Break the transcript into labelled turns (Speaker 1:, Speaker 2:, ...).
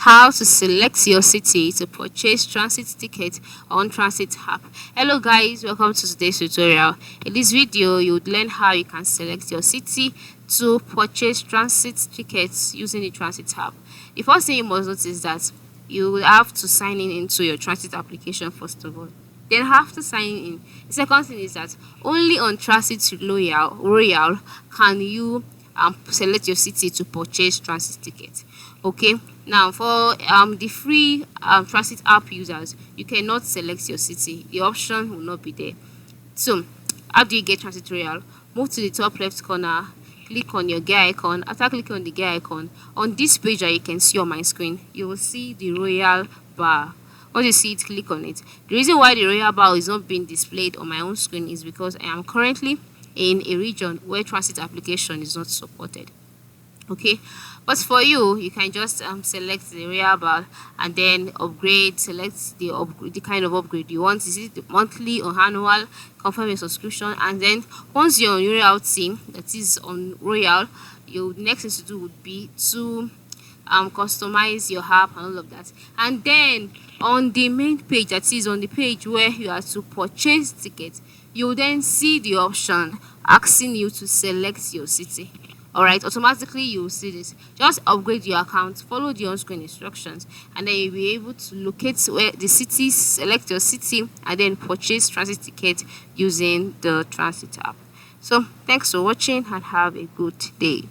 Speaker 1: how to select your city to purchase transit ticket on transit app. Hello guys, welcome to today's tutorial. In this video you would learn how you can select your city to purchase transit tickets using the transit app. The first thing you must notice is that you will have to sign in into your transit application first of all. Then after signing in, the second thing is that only on transit royal can you select your city to purchase transit ticket. Okay, now for the free transit app users, you cannot select your city. The option will not be there. So how do you get transit royal? Move to the top left corner, click on your gear icon. After clicking on the gear icon, on this page that you can see on my screen, you will see the royal bar. Once you see it, click on it. The reason why the royal bar is not being displayed on my own screen is because I am currently in a region where transit application is not supported. Okay, but for you, you can just select the royal bar and then upgrade. Select the kind of upgrade you want. Is it the monthly or annual? Confirm your subscription, and then once you're on royal team, that is on royal, your next thing to do would be to customize your app and all of that. And then on the main page, that is on the page where you are to purchase tickets, you will then see the option asking you to select your city. All right, automatically you will see this. Just upgrade your account, follow the on-screen instructions, and then you'll be able to locate where the city, select your city, and then purchase transit ticket using the transit app. So thanks for watching and have a good day.